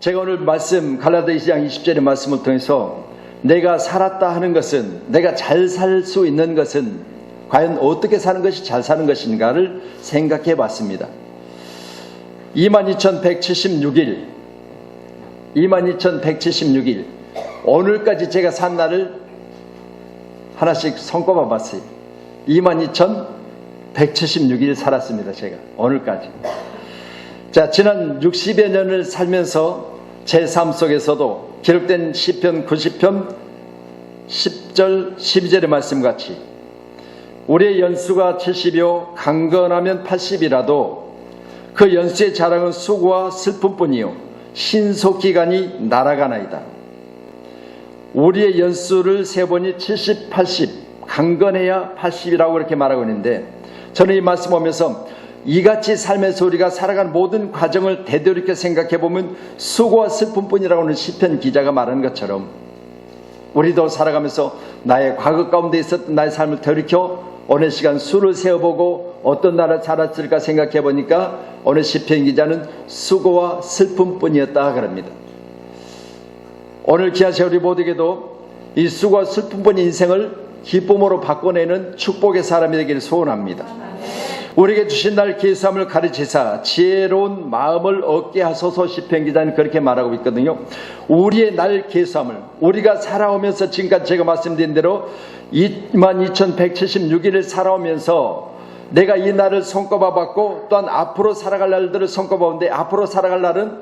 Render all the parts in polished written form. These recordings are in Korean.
제가 오늘 말씀 갈라디아 2장 20절의 말씀을 통해서 내가 살았다 하는 것은, 내가 잘 살 수 있는 것은 과연 어떻게 사는 것이 잘 사는 것인가를 생각해 봤습니다. 22,176일 22,176일 오늘까지 제가 산 날을 하나씩 손꼽아 봤어요. 22,176일 살았습니다. 제가 오늘까지. 자, 지난 60여 년을 살면서 제 삶 속에서도 기록된 시편 90편 10절 12절의 말씀같이 우리의 연수가 70이요 강건하면 80이라도 그 연수의 자랑은 수고와 슬픔뿐이요 신속기간이 날아가나이다. 우리의 연수를 세보니 70, 80 강건해야 80이라고 그렇게 말하고 있는데, 저는 이 말씀 보면서 이같이 삶에서 우리가 살아간 모든 과정을 되돌이켜 생각해보면 수고와 슬픔뿐이라고 하는 시편 기자가 말하는 것처럼 우리도 살아가면서 나의 과거 가운데 있었던 나의 삶을 되돌이켜 오늘 시간 수를 세어보고 어떤 나라 살았을까 생각해보니까 오늘 시편 기자는 수고와 슬픔뿐이었다 그럽니다. 오늘 기아시 우리 모두에게도 이 수고와 슬픔뿐 인생을 기쁨으로 바꿔내는 축복의 사람이 되기를 소원합니다. 우리에게 주신 날 계수함을 가르치사 지혜로운 마음을 얻게 하소서. 시편 기자는 그렇게 말하고 있거든요. 우리의 날 계수함을, 우리가 살아오면서 지금까지 제가 말씀드린 대로 22,176일을 살아오면서 내가 이 날을 손꼽아 봤고 또한 앞으로 살아갈 날들을 손꼽아 봤는데, 앞으로 살아갈 날은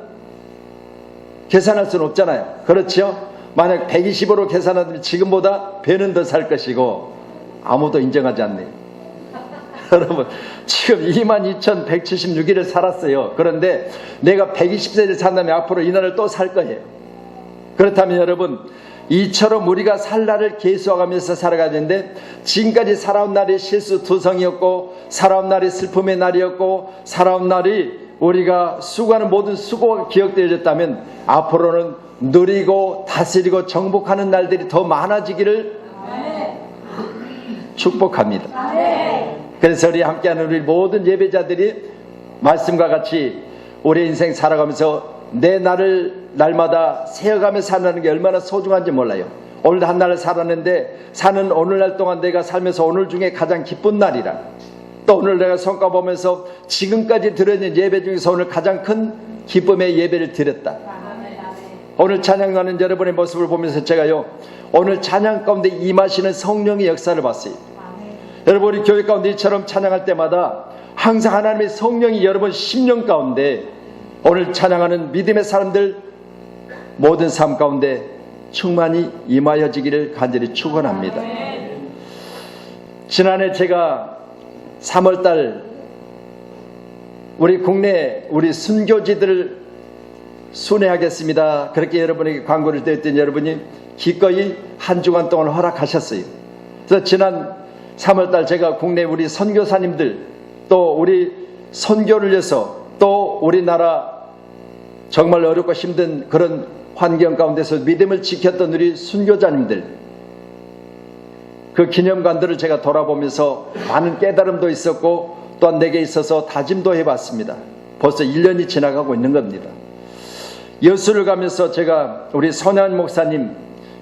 계산할 수는 없잖아요. 그렇죠? 만약 120으로 계산하면 지금보다 배는 더 살 것이고 아무도 인정하지 않네요. 여러분, 지금 22,176일을 살았어요. 그런데 내가 120세를 산다면 앞으로 이 날을 또 살 거예요. 그렇다면 여러분, 이처럼 우리가 살 날을 계수하면서 살아가야 되는데, 지금까지 살아온 날이 실수투성이었고 살아온 날이 슬픔의 날이었고 살아온 날이 우리가 수고하는 모든 수고가 기억되어졌다면 앞으로는 누리고 다스리고 정복하는 날들이 더 많아지기를 축복합니다. 그래서 우리 함께하는 우리 모든 예배자들이 말씀과 같이 우리 인생 살아가면서 내 날을 날마다 세어가며 산다는 게 얼마나 소중한지 몰라요. 오늘도 한 날을 살았는데 사는 오늘날 동안 내가 살면서 오늘 중에 가장 기쁜 날이라, 또 오늘 내가 손꼽아보면서 지금까지 드렸는 예배 중에서 오늘 가장 큰 기쁨의 예배를 드렸다. 오늘 찬양하는 여러분의 모습을 보면서 제가요, 오늘 찬양 가운데 임하시는 성령의 역사를 봤어요. 여러분, 우리 교회 가운데 이처럼 찬양할 때마다 항상 하나님의 성령이 여러분 심령 가운데 오늘 찬양하는 믿음의 사람들 모든 삶 가운데 충만히 임하여지기를 간절히 축원합니다. 지난해 제가 3월달 우리 국내 우리 순교지들을 순회하겠습니다, 그렇게 여러분에게 광고를 드렸더니 여러분이 기꺼이 한 주간 동안 허락하셨어요. 그래서 지난 3월달 제가 국내 우리 선교사님들, 또 우리 선교를 위해서, 또 우리나라 정말 어렵고 힘든 그런 환경 가운데서 믿음을 지켰던 우리 순교자님들, 그 기념관들을 제가 돌아보면서 많은 깨달음도 있었고 또한 내게 있어서 다짐도 해봤습니다. 벌써 1년이 지나가고 있는 겁니다. 여수를 가면서 제가 우리 손혜원 목사님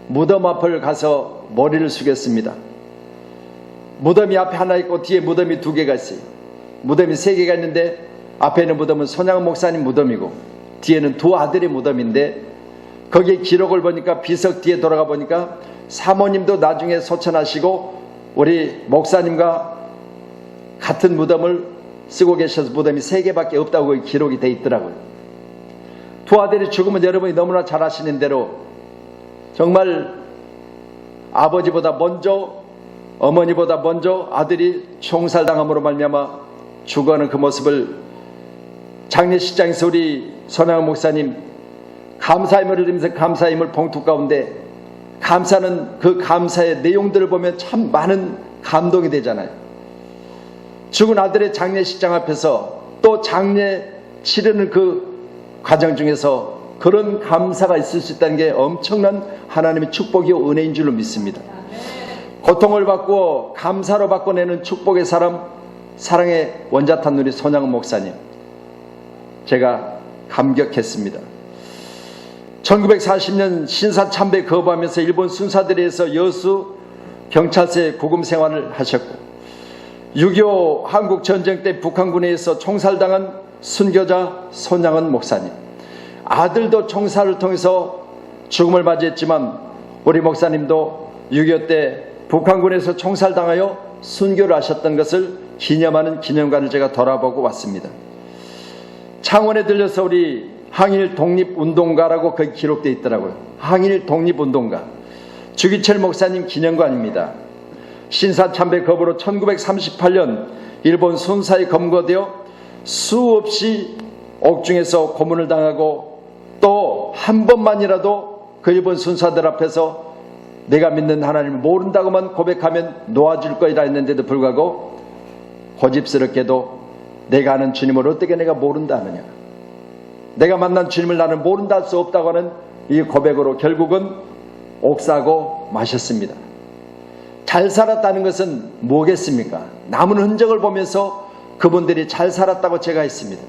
무덤 앞을 가서 머리를 숙였습니다. 무덤이 앞에 하나 있고 뒤에 무덤이 2개가 있어요. 무덤이 3개가 있는데 앞에 있는 무덤은 손혜원 목사님 무덤이고 뒤에는 2 아들의 무덤인데, 거기에 기록을 보니까 비석 뒤에 돌아가 보니까 사모님도 나중에 소천하시고 우리 목사님과 같은 무덤을 쓰고 계셔서 무덤이 3개밖에 없다고 기록이 돼 있더라고요. 2 아들이 죽으면 여러분이 너무나 잘 아시는 대로 정말 아버지보다 먼저, 어머니보다 먼저 아들이 총살당함으로 말미암아 죽어가는 그 모습을 장례식장에서 우리 손혜원 목사님 감사임을 드리면서 감사임을 봉투 가운데 감사는 그 감사의 내용들을 보면 참 많은 감동이 되잖아요. 죽은 아들의 장례식장 앞에서 또 장례 치르는 그 과정 중에서 그런 감사가 있을 수 있다는 게 엄청난 하나님의 축복이요 은혜인 줄로 믿습니다. 고통을 받고 감사로 바꿔내는 축복의 사람, 사랑의 원자탄 우리 손양은 목사님, 제가 감격했습니다. 1940년 신사참배 거부하면서 일본 순사들에 의해서 여수 경찰서에 구금 생활을 하셨고 6.25 한국전쟁 때 북한군에 의해서 총살당한 순교자 손양은 목사님, 아들도 총살을 통해서 죽음을 맞이했지만 우리 목사님도 6.25 때 북한군에서 총살당하여 순교를 하셨던 것을 기념하는 기념관을 제가 돌아보고 왔습니다. 창원에 들려서 우리 항일 독립운동가라고 거기 기록되어 있더라고요. 항일 독립운동가 주기철 목사님 기념관입니다. 신사참배 거부로 1938년 일본 순사에 검거되어 수없이 옥중에서 고문을 당하고 또 한 번만이라도 그 일본 순사들 앞에서 내가 믿는 하나님을 모른다고만 고백하면 놓아줄 거이다 했는데도 불구하고 고집스럽게도 내가 아는 주님을 어떻게 내가 모른다 하느냐, 내가 만난 주님을 나는 모른다 할 수 없다고 하는 이 고백으로 결국은 옥사고 마셨습니다. 잘 살았다는 것은 뭐겠습니까? 남은 흔적을 보면서 그분들이 잘 살았다고 제가 했습니다.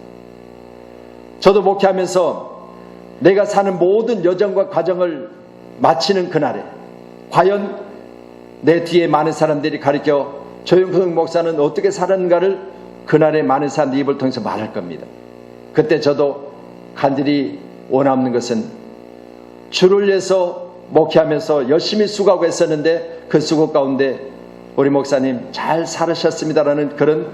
저도 목회하면서 내가 사는 모든 여정과 과정을 마치는 그날에 과연 내 뒤에 많은 사람들이 가르쳐 조영석 목사는 어떻게 살았는가를 그날에 많은 사람들이 입을 통해서 말할 겁니다. 그때 저도 간절히 원하는 것은 주를 위해서 목회하면서 열심히 수고하고 했었는데 그 수고 가운데 우리 목사님 잘 살으셨습니다라는 그런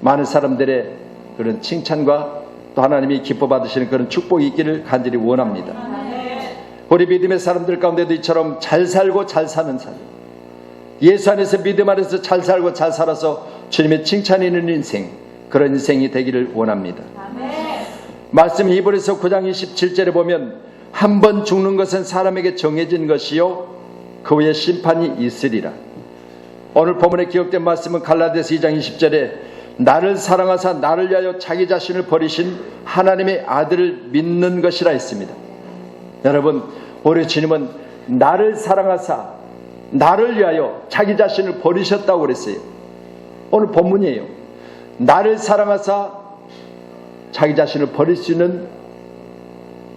많은 사람들의 그런 칭찬과 또 하나님이 기뻐 받으시는 그런 축복이 있기를 간절히 원합니다. 우리 믿음의 사람들 가운데도 이처럼 잘 살고 잘 사는 삶, 예수 안에서 믿음 안에서 잘 살고 잘 살아서 주님의 칭찬이 있는 인생, 그런 인생이 되기를 원합니다. 말씀 히브리서 9장 27절에 보면 한 번 죽는 것은 사람에게 정해진 것이요 그 후에 심판이 있으리라. 오늘 본문에 기록된 말씀은 갈라디아서 2장 20절에 나를 사랑하사 나를 위하여 자기 자신을 버리신 하나님의 아들을 믿는 것이라 했습니다. 여러분, 우리 주님은 나를 사랑하사 나를 위하여 자기 자신을 버리셨다고 그랬어요. 오늘 본문이에요. 나를 사랑하사 자기 자신을 버릴 수 있는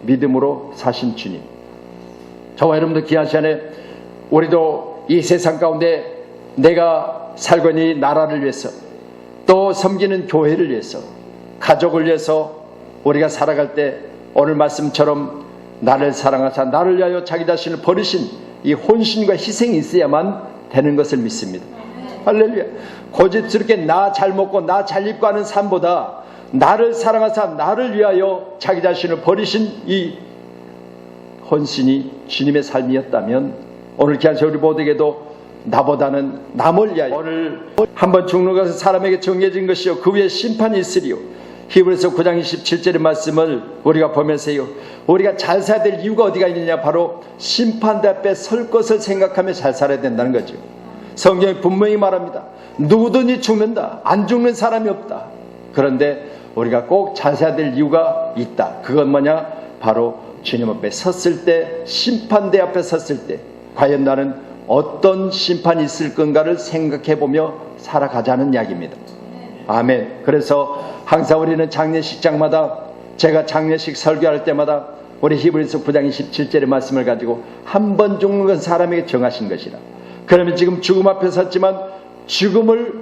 믿음으로 사신 주님. 저와 여러분도 귀한 시간에 우리도 이 세상 가운데 내가 살고 있는 이 나라를 위해서 또 섬기는 교회를 위해서 가족을 위해서 우리가 살아갈 때 오늘 말씀처럼 나를 사랑하사 나를 위하여 자기 자신을 버리신 이 혼신과 희생이 있어야만 되는 것을 믿습니다. 할렐루야. 고집스럽게 나 잘 먹고 나 잘 입고 하는 삶보다 나를 사랑하사 나를 위하여 자기 자신을 버리신 이 헌신이 주님의 삶이었다면 오늘 귀한 우리 모두에게도 나보다는 남을 위하여 오늘 한번 죽는 것은 사람에게 정해진 것이요 그 위에 심판이 있으리요. 히브리서 9장 27절의 말씀을 우리가 보면서요, 우리가 잘 살아야 될 이유가 어디가 있느냐, 바로 심판대 앞에 설 것을 생각하며 잘 살아야 된다는 거죠. 성경이 분명히 말합니다. 누구든지 죽는다. 안 죽는 사람이 없다. 그런데 우리가 꼭 잘 살아야 될 이유가 있다. 그건 뭐냐, 바로 주님 앞에 섰을 때, 심판대 앞에 섰을 때 과연 나는 어떤 심판이 있을 건가를 생각해보며 살아가자는 이야기입니다. 아멘. 그래서 항상 우리는 장례식장마다, 제가 장례식 설교할 때마다 우리 히브리서 9장 27절의 말씀을 가지고 한 번 죽는 건 사람에게 정하신 것이라. 그러면 지금 죽음 앞에 섰지만 죽음을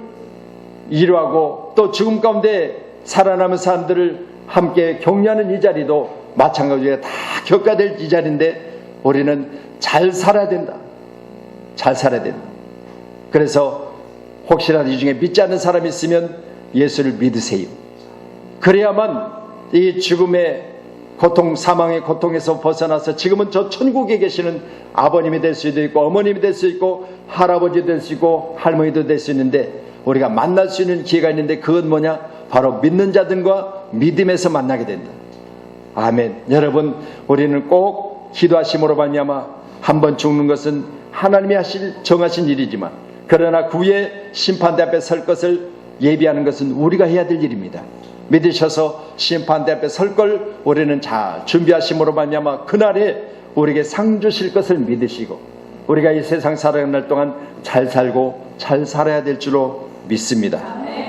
이루하고 또 죽음 가운데 살아남은 사람들을 함께 격려하는 이 자리도 마찬가지로 다 겪어야 될 이 자리인데 우리는 잘 살아야 된다. 잘 살아야 된다. 그래서 혹시라도 이 중에 믿지 않는 사람이 있으면 예수를 믿으세요. 그래야만 이 죽음의 고통, 사망의 고통에서 벗어나서 지금은 저 천국에 계시는 아버님이 될 수도 있고 어머님이 될 수 있고 할아버지 될 수 있고 할머니도 될 수 있는데 우리가 만날 수 있는 기회가 있는데 그건 뭐냐? 바로 믿는 자들과 믿음에서 만나게 된다. 아멘. 여러분, 우리는 꼭 기도하심으로 말미암아 한번 죽는 것은 하나님이 정하신 일이지만 그러나 그 후에 심판대 앞에 설 것을 예비하는 것은 우리가 해야 될 일입니다. 믿으셔서 심판대 앞에 설 걸 우리는 잘 준비하심으로 말미암아 그날에 우리에게 상 주실 것을 믿으시고 우리가 이 세상 살아가는 날 동안 잘 살고 잘 살아야 될 줄로 믿습니다.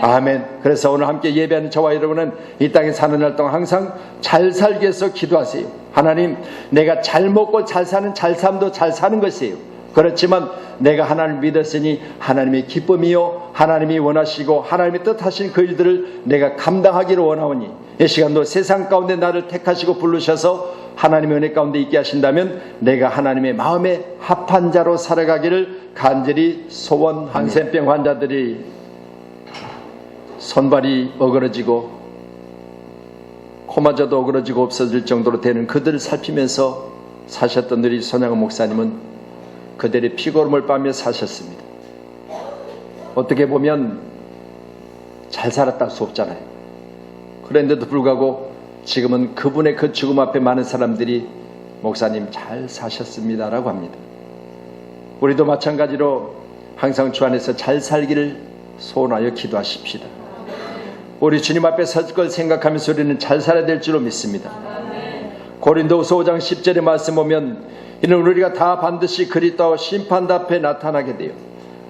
아멘. 그래서 오늘 함께 예배하는 저와 여러분은 이 땅에 사는 날 동안 항상 잘 살기 위해서 기도하세요. 하나님, 내가 잘 먹고 잘 사는 잘 삶도 잘 사는 것이에요. 그렇지만 내가 하나님을 믿었으니 하나님의 기쁨이요 하나님이 원하시고 하나님이 뜻하신 그 일들을 내가 감당하기를 원하오니 이 시간도 세상 가운데 나를 택하시고 부르셔서 하나님의 은혜 가운데 있게 하신다면 내가 하나님의 마음에 합한 자로 살아가기를 간절히 소원. 한센병 환자들이 손발이 어그러지고 코마저도 어그러지고 없어질 정도로 되는 그들을 살피면서 사셨던 우리 손양원 목사님은 그들의 피고름을 빠며 사셨습니다. 어떻게 보면 잘 살았다 할 수 없잖아요. 그런데도 불구하고 지금은 그분의 그 죽음 앞에 많은 사람들이 목사님 잘 사셨습니다라고 합니다. 우리도 마찬가지로 항상 주 안에서 잘 살기를 소원하여 기도하십시다. 우리 주님 앞에 설 걸 생각하면서 우리는 잘 살아야 될 줄로 믿습니다. 고린도후서 5장 10절의 말씀 보면 이는 우리가 다 반드시 그리스도 심판대 앞에 나타나게 되어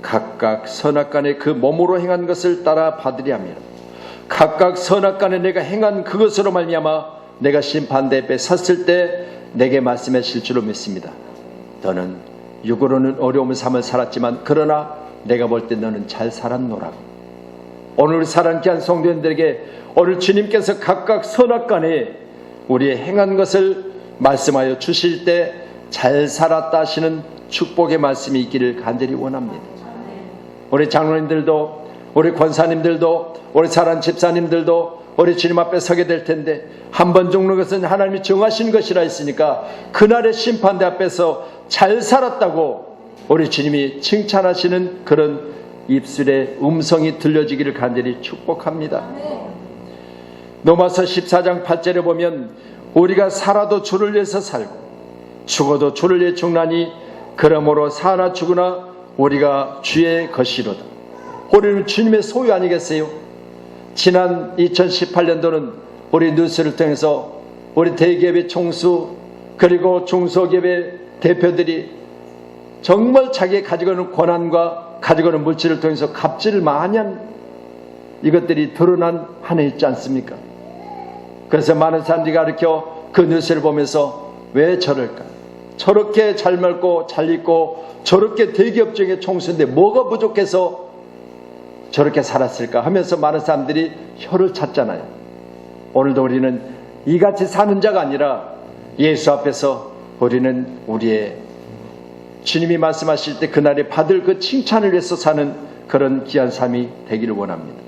각각 선악간에 그 몸으로 행한 것을 따라 받으리 하며 각각 선악간에 내가 행한 그것으로 말미암아 내가 심판대 앞에 섰을 때 내게 말씀하실 줄로 믿습니다. 너는 육으로는 어려움의 삶을 살았지만 그러나 내가 볼 때 너는 잘 살았노라고. 오늘 사랑하는 귀한 성도님들에게 오늘 주님께서 각각 선악간에 우리의 행한 것을 말씀하여 주실 때 잘 살았다 하시는 축복의 말씀이 있기를 간절히 원합니다. 우리 장로님들도 우리 권사님들도 우리 사랑하는 집사님들도 우리 주님 앞에 서게 될 텐데 한 번 죽는 것은 하나님이 정하신 것이라 했으니까 그날의 심판대 앞에서 잘 살았다고 우리 주님이 칭찬하시는 그런 입술의 음성이 들려지기를 간절히 축복합니다. 로마서 14장 8절에 보면 우리가 살아도 주를 위해서 살고 죽어도 주를 위해 죽나니 그러므로 사나 죽으나 우리가 주의 것이로다. 우리는 주님의 소유 아니겠어요? 지난 2018년도는 우리 뉴스를 통해서 우리 대기업의 총수 그리고 중소기업의 대표들이 정말 자기가 가지고 있는 권한과 가지고 있는 물질을 통해서 갑질을 많이 한 이것들이 드러난 한 해 있지 않습니까? 그래서 많은 사람들이 가르쳐 그 뉴스를 보면서 왜 저럴까? 저렇게 잘 먹고 잘 입고 저렇게 대기업 중에 총수인데 뭐가 부족해서 저렇게 살았을까 하면서 많은 사람들이 혀를 찾잖아요. 오늘도 우리는 이같이 사는 자가 아니라 예수 앞에서 우리는 우리의 주님이 말씀하실 때 그날에 받을 그 칭찬을 위해서 사는 그런 귀한 삶이 되기를 원합니다.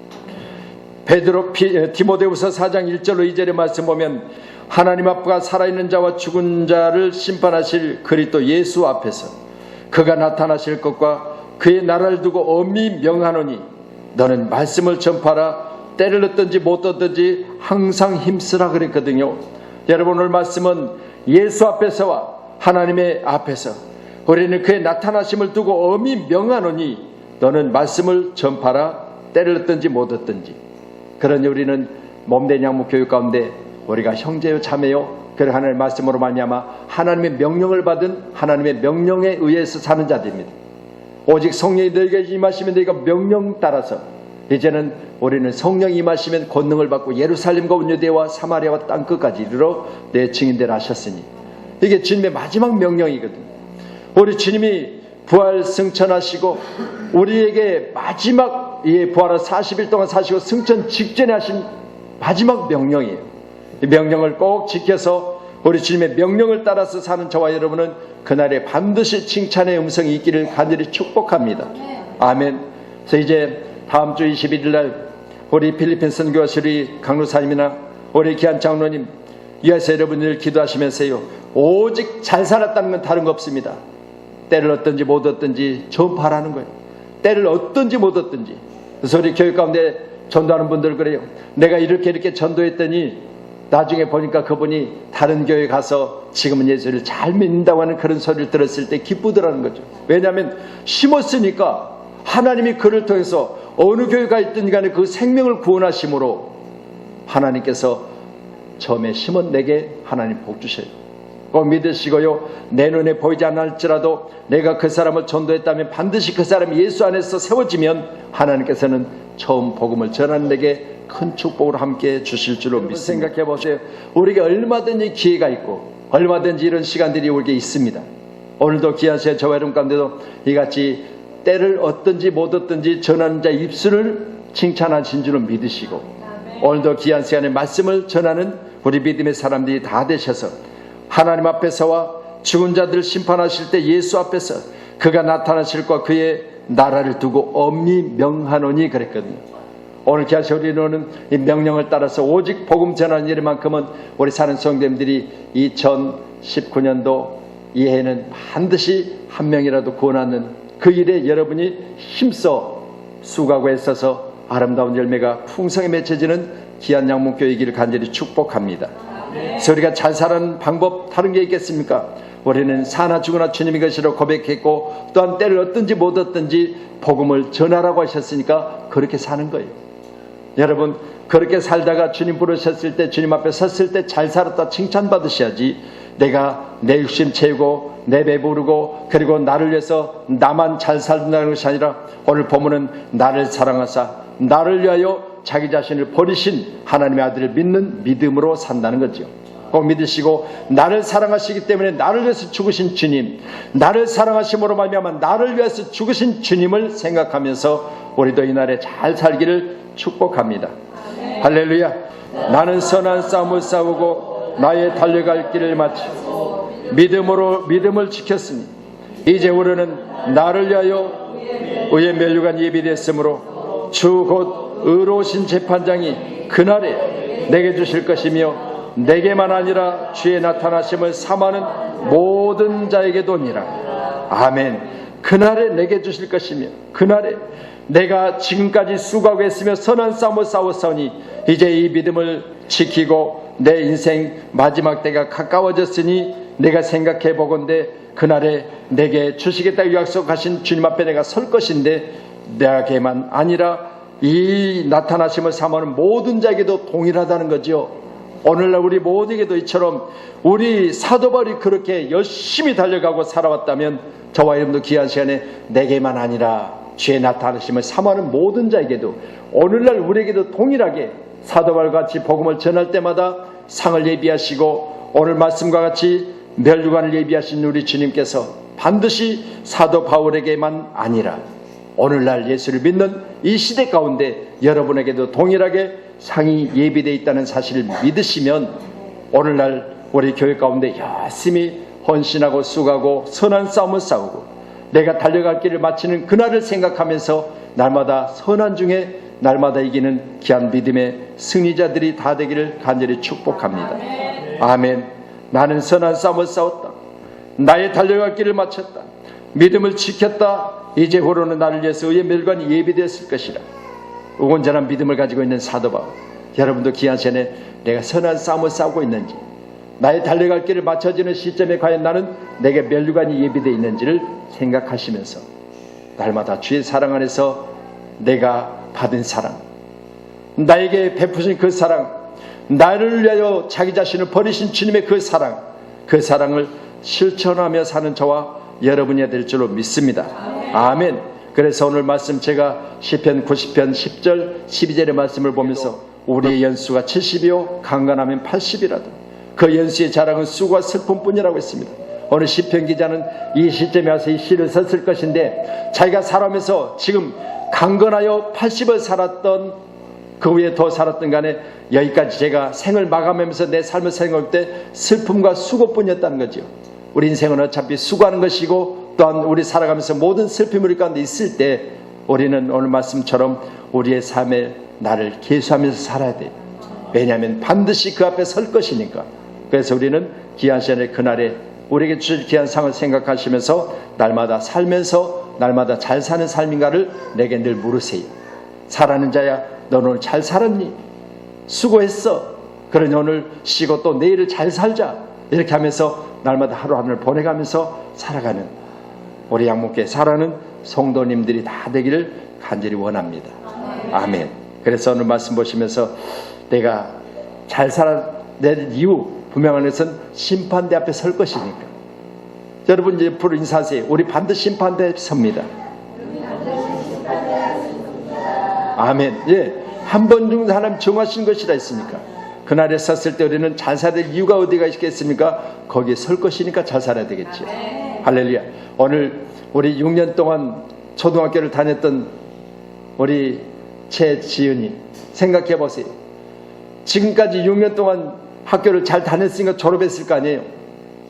디모데후서 4장 1절로 2절의 말씀 보면 하나님 앞과 살아있는 자와 죽은 자를 심판하실 그리스도 예수 앞에서 그가 나타나실 것과 그의 나라를 두고 엄히 명하노니 너는 말씀을 전파하라. 때를 얻든지 못 얻든지 항상 힘쓰라 그랬거든요. 여러분 오늘 말씀은 예수 앞에서와 하나님의 앞에서 우리는 그의 나타나심을 두고 엄히 명하노니 너는 말씀을 전파하라. 때를 얻든지 못 얻든지. 그러니 우리는 몸된 양육 교육 가운데 우리가 형제요 자매요 그리고 하나님의 말씀으로 말미암아 하나님의 명령을 받은 하나님의 명령에 의해서 사는 자들입니다. 오직 성령이 너희에게 임하시면 너희가 명령 따라서 이제는 우리는 성령이 임하시면 권능을 받고 예루살렘과 온 유대와 사마리아와 땅끝까지 이르러 내 증인되라 하셨으니 이게 주님의 마지막 명령이거든요. 우리 주님이 부활 승천하시고 우리에게 마지막 부활을 40일 동안 사시고 승천 직전에 하신 마지막 명령이에요. 이 명령을 꼭 지켜서 우리 주님의 명령을 따라서 사는 저와 여러분은 그날에 반드시 칭찬의 음성이 있기를 간절히 축복합니다. 아멘. 그래서 이제 다음 주 21일 날 우리 필리핀 선교사들이 강로사님이나 우리 귀한 장로님 위해서 여러분들 기도하시면서요. 오직 잘 살았다는 건 다른 거 없습니다. 때를 얻든지 못 얻든지 전파하라는 거예요. 때를 얻든지 못 얻든지. 그래서 우리 교육 가운데 전도하는 분들 그래요. 내가 이렇게 전도했더니 나중에 보니까 그분이 다른 교회 가서 지금은 예수를 잘 믿는다고 하는 그런 소리를 들었을 때 기쁘더라는 거죠. 왜냐하면 심었으니까 하나님이 그를 통해서 어느 교회가 있든 간에 그 생명을 구원하심으로 하나님께서 처음에 심은 내게 하나님 복 주셔요. 꼭 믿으시고요. 내 눈에 보이지 않을지라도 내가 그 사람을 전도했다면 반드시 그 사람이 예수 안에서 세워지면 하나님께서는 처음 복음을 전하는 데게 큰 축복을 함께 주실 줄로 믿습니다. 생각해 보세요. 우리가 얼마든지 기회가 있고 얼마든지 이런 시간들이 우리에게 있습니다. 오늘도 귀한 시간 저와 여러분 가운데도 이같이 때를 얻든지 못 얻든지 전하는 자의 입술을 칭찬하신 줄로 믿으시고 오늘도 귀한 시간에 말씀을 전하는 우리 믿음의 사람들이 다 되셔서 하나님 앞에서와 죽은 자들을 심판하실 때 예수 앞에서 그가 나타나실 것 그의 나라를 두고 엄히 명하노니 그랬거든요. 오늘 귀하신 우리는 이 명령을 따라서 오직 복음 전하는 일만큼은 우리 사는 성도님들이 2019년도 이 해에는 반드시 한 명이라도 구원하는 그 일에 여러분이 힘써 수고하고 애써서 아름다운 열매가 풍성히 맺혀지는 귀한 양문교회이기를 간절히 축복합니다. 그래서 우리가 잘 사는 방법 다른 게 있겠습니까? 우리는 사나 죽으나 주님이 것이라고 고백했고 또한 때를 얻든지 못 얻든지 복음을 전하라고 하셨으니까 그렇게 사는 거예요. 여러분 그렇게 살다가 주님 부르셨을 때 주님 앞에 섰을 때 잘 살았다 칭찬받으셔야지 내가 내 육신 채우고 내 배부르고 그리고 나를 위해서 나만 잘 살는다는 것이 아니라 오늘 본문은 나를 사랑하사 나를 위하여 자기 자신을 버리신 하나님의 아들을 믿는 믿음으로 산다는 거죠. 꼭 믿으시고 나를 사랑하시기 때문에 나를 위해서 죽으신 주님, 나를 사랑하심으로 말미암아 나를 위해서 죽으신 주님을 생각하면서 우리도 이날에 잘 살기를 축복합니다. 할렐루야. 나는 선한 싸움을 싸우고 나의 달려갈 길을 마치고 믿음을 지켰으니 이제 우리는 나를 위하여 의의 면류관 예비됐으므로 주 곧 의로우신 재판장이 그날에 내게 주실 것이며 내게만 아니라 주의 나타나심을 삼하는 모든 자에게도니라. 아멘. 그날에 내게 주실 것이며 그날에 내가 지금까지 수고하고 했으며 선한 싸움을 싸웠사오니 이제 이 믿음을 지키고 내 인생 마지막 때가 가까워졌으니 내가 생각해 보건대 그날에 내게 주시겠다고 약속하신 주님 앞에 내가 설 것인데 내게만 아니라 이 나타나심을 삼하는 모든 자에게도 동일하다는 거죠. 오늘날 우리 모두에게도 이처럼 우리 사도 바울이 그렇게 열심히 달려가고 살아왔다면 저와 여러분도 귀한 시간에 내게만 아니라 주의 나타나심을 삼하는 모든 자에게도 오늘날 우리에게도 동일하게 사도 바울과 같이 복음을 전할 때마다 상을 예비하시고 오늘 말씀과 같이 멸류관을 예비하신 우리 주님께서 반드시 사도 바울에게만 아니라 오늘날 예수를 믿는 이 시대 가운데 여러분에게도 동일하게 상이 예비되어 있다는 사실을 믿으시면 오늘날 우리 교회 가운데 열심히 헌신하고 수고하고 선한 싸움을 싸우고 내가 달려갈 길을 마치는 그날을 생각하면서 날마다 선한 중에 날마다 이기는 귀한 믿음의 승리자들이 다 되기를 간절히 축복합니다. 아멘. 나는 선한 싸움을 싸웠다. 나의 달려갈 길을 마쳤다. 믿음을 지켰다. 이제후로는 나를 위해서 의의 멸관이 예비되었을 것이라. 온전한 믿음을 가지고 있는 사도 바울, 여러분도 귀한 시간에 내가 선한 싸움을 싸우고 있는지 나의 달려갈 길을 맞춰지는 시점에 과연 나는 내게 멸류관이 예비되어 있는지를 생각하시면서 날마다 주의 사랑 안에서 내가 받은 사랑, 나에게 베푸신 그 사랑, 나를 위하여 자기 자신을 버리신 주님의 그 사랑을 실천하며 사는 저와 여러분이 될 줄로 믿습니다. 아멘. 그래서 오늘 말씀 제가 시편 90편 10절 12절의 말씀을 보면서 우리의 연수가 70이요 강건하면 80이라도 그 연수의 자랑은 수고와 슬픔뿐이라고 했습니다. 오늘 시편 기자는 이 시점에 와서 이 시를 썼을 것인데 자기가 살아오면서 지금 강건하여 80을 살았던 그 위에 더 살았던 간에 여기까지 제가 생을 마감하면서 내 삶을 생각할 때 슬픔과 수고뿐이었다는 거죠. 우리 인생은 어차피 수고하는 것이고 또한 우리 살아가면서 모든 슬픔이 우리 가운데 있을 때 우리는 오늘 말씀처럼 우리의 삶에 나를 계수하면서 살아야 돼요. 왜냐하면 반드시 그 앞에 설 것이니까. 그래서 우리는 귀한 시간에 그날에 우리에게 주실 귀한 상을 생각하시면서 날마다 살면서 날마다 잘 사는 삶인가를 내게 늘 물으세요. 살아는 자야 넌 오늘 잘 살았니? 수고했어. 그러니 오늘 쉬고 또 내일을 잘 살자. 이렇게 하면서 날마다 하루하루를 보내가면서 살아가는 우리 양목교회 살아가는 성도님들이 다 되기를 간절히 원합니다. 아멘. 그래서 오늘 말씀 보시면서 내가 잘 살아낸 이유 분명한 것은 심판대 앞에 설 것이니까. 여러분 이제 앞으로 인사하세요. 우리 반드시 심판대 앞에 섭니다. 아멘. 예, 한 번 중에 하나님 정하신 것이라 했으니까 그날에 섰을 때 우리는 잘 살아야 될 이유가 어디가 있겠습니까? 거기에 설 것이니까 잘 살아야 되겠죠. 할렐루야. 오늘 우리 6년 동안 초등학교를 다녔던 우리 최지은이 생각해 보세요. 지금까지 6년 동안 학교를 잘 다녔으니까 졸업했을 거 아니에요.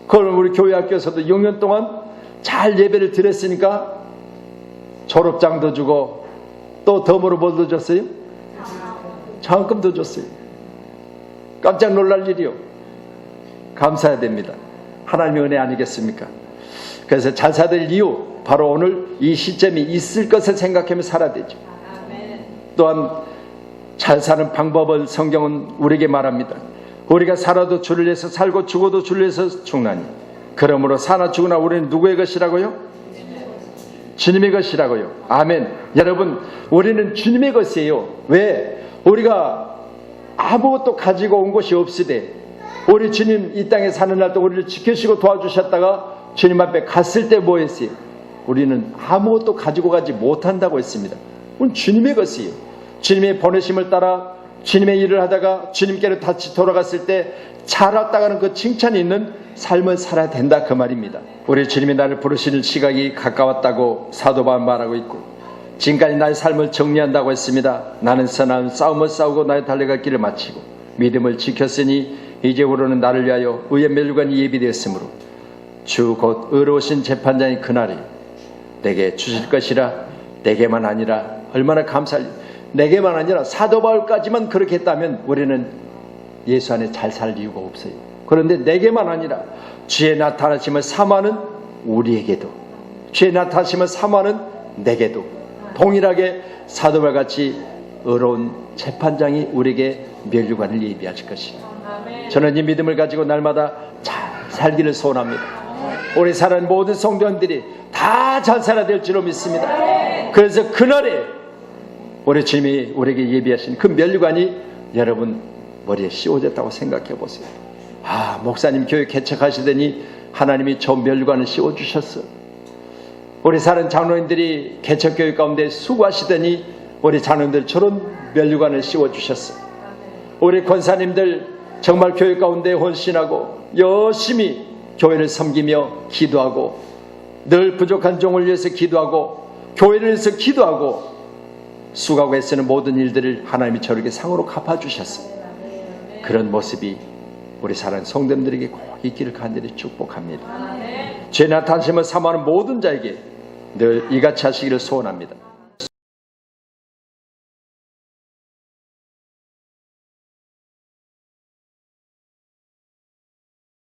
그럼 우리 교회 학교에서도 6년 동안 잘 예배를 드렸으니까 졸업장도 주고 또 덤으로 뭘도 줬어요? 장학금도 줬어요. 깜짝 놀랄 일이요. 감사해야 됩니다. 하나님의 은혜 아니겠습니까? 그래서 잘 살아야 될 이유, 바로 오늘 이 시점이 있을 것을 생각하며 살아야 되죠. 또한 잘 사는 방법을 성경은 우리에게 말합니다. 우리가 살아도 주를 위해서 살고 죽어도 주를 위해서 죽나니 그러므로 사나 죽으나 우리는 누구의 것이라고요? 주님의 것이라고요. 아멘. 여러분, 우리는 주님의 것이에요. 왜? 우리가 아무것도 가지고 온 것이 없으되 우리 주님 이 땅에 사는 날도 우리를 지켜주시고 도와주셨다가 주님 앞에 갔을 때 뭐 했어요? 우리는 아무것도 가지고 가지 못한다고 했습니다. 우리는 주님의 것이에요. 주님의 보내심을 따라 주님의 일을 하다가 주님께로 다시 돌아갔을 때 잘했다가는 그 칭찬이 있는 삶을 살아야 된다, 그 말입니다. 우리 주님이 나를 부르시는 시각이 가까웠다고 사도 바울은 말하고 있고, 지금까지 나의 삶을 정리한다고 했습니다. 나는 선한 싸움을 싸우고 나의 달려갈 길을 마치고 믿음을 지켰으니 이제부로는 나를 위하여 의의 멸관이 예비되었으므로 주 곧 의로우신 재판장이 그날에 내게 주실 것이라. 내게만 아니라 얼마나 감사할, 내게만 아니라 사도 바울까지만 그렇게 했다면 우리는 예수 안에 잘 살 이유가 없어요. 그런데 내게만 아니라 주의 나타나심을 사모하는 우리에게도, 주의 나타나심을 사모하는 내게도 동일하게 사도 바울같이 의로운 재판장이 우리에게 면류관을 예비하실 것이다. 저는 이 믿음을 가지고 날마다 잘 살기를 소원합니다. 우리 사는 모든 성도님들이 다 잘 살아야 될 줄로 믿습니다. 그래서 그날에 우리 주님이 우리에게 예비하신 그 면류관이 여러분 머리에 씌워졌다고 생각해 보세요. 아, 목사님 교회 개척하시더니 하나님이 저 면류관을 씌워주셨어. 우리 사는 장로님들이 개척교회 가운데 수고하시더니 우리 장로님들 저런 면류관을 씌워주셨어. 우리 권사님들 정말 교회 가운데 헌신하고 열심히 교회를 섬기며 기도하고 늘 부족한 종을 위해서 기도하고 교회를 위해서 기도하고 수고하고 애쓰는 모든 일들을 하나님이 저렇게 상으로 갚아주셨어요. 그런 모습이 우리 사랑하는 성도님들에게 꼭 있기를 간절히 축복합니다. 죄 나타나심을 사모하는 모든 자에게 늘 이같이 하시기를 소원합니다.